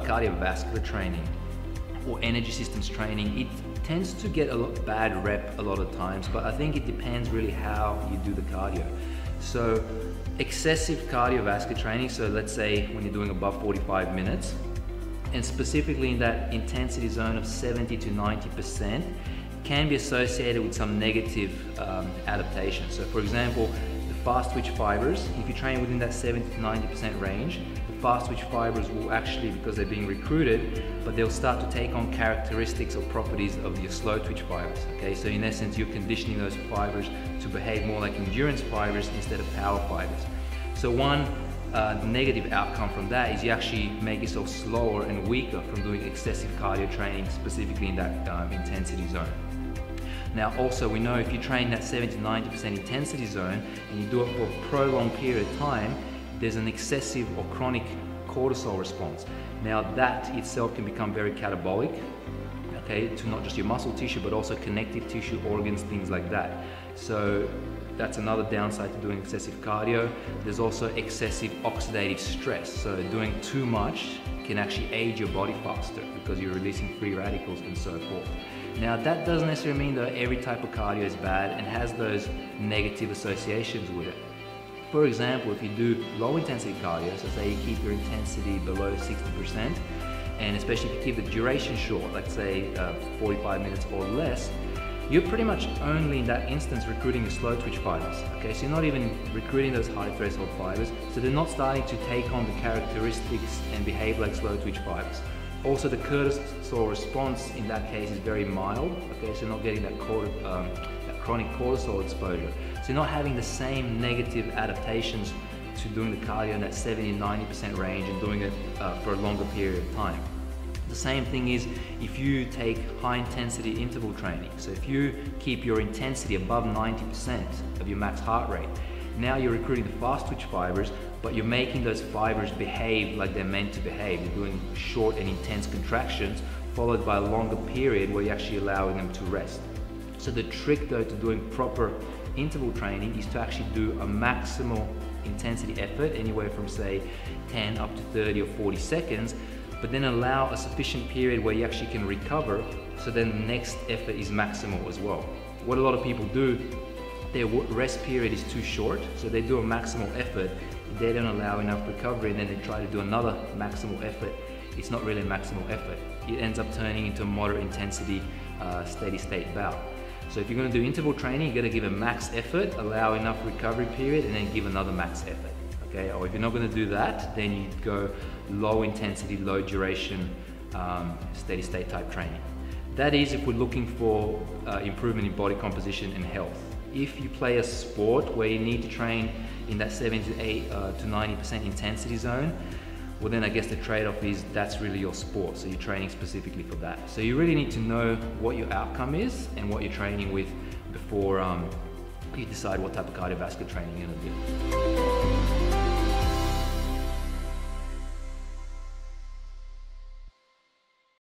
cardiovascular training or energy systems training, it tends to get a bad rep a lot of times, but I think it depends really how you do the cardio. So excessive cardiovascular training, so let's say when you're doing above 45 minutes, and specifically in that intensity zone of 70 to 90%, can be associated with some negative adaptation. So for example, the fast twitch fibers, if you train within that 70 to 90% range, the fast twitch fibers will actually, because they're being recruited, but they'll start to take on characteristics or properties of your slow twitch fibers. Okay, so in essence, you're conditioning those fibers to behave more like endurance fibers instead of power fibers. So one negative outcome from that is you actually make yourself slower and weaker from doing excessive cardio training, specifically in that intensity zone. Now also we know if you train that 70 to 90% intensity zone and you do it for a prolonged period of time, there's an excessive or chronic cortisol response. Now that itself can become very catabolic, okay, to not just your muscle tissue but also connective tissue, organs, things like that. So that's another downside to doing excessive cardio. There's also excessive oxidative stress. So doing too much can actually age your body faster because you're releasing free radicals and so forth. Now that doesn't necessarily mean that every type of cardio is bad and has those negative associations with it. For example, if you do low intensity cardio, so say you keep your intensity below 60%, and especially if you keep the duration short, let's say 45 minutes or less, you're pretty much only in that instance recruiting your slow twitch fibers. Okay, so you're not even recruiting those high threshold fibers, so they're not starting to take on the characteristics and behave like slow twitch fibers. Also, the cortisol response in that case is very mild. Okay, so you're not getting that chronic cortisol exposure. So you're not having the same negative adaptations to doing the cardio in that 70-90% range and doing it for a longer period of time. The same thing is if you take high intensity interval training. So if you keep your intensity above 90% of your max heart rate, now you're recruiting the fast twitch fibers, but you're making those fibers behave like they're meant to behave. You're doing short and intense contractions followed by a longer period where you're actually allowing them to rest. So the trick though to doing proper interval training is to actually do a maximal intensity effort, anywhere from say 10 up to 30 or 40 seconds, but then allow a sufficient period where you actually can recover, so then the next effort is maximal as well. What a lot of people do, their rest period is too short, so they do a maximal effort, they don't allow enough recovery, and then they try to do another maximal effort. It's not really a maximal effort. It ends up turning into a moderate intensity, steady state bout. So if you're going to do interval training, you got to give a max effort, allow enough recovery period, and then give another max effort. Okay? Or if you're not going to do that, then you go low intensity, low duration, steady state type training. That is if we're looking for improvement in body composition and health. If you play a sport where you need to train in that 70 to 90% intensity zone, well then I guess the trade-off is that's really your sport, so you're training specifically for that. So you really need to know what your outcome is and what you're training with before you decide what type of cardiovascular training you're going to do.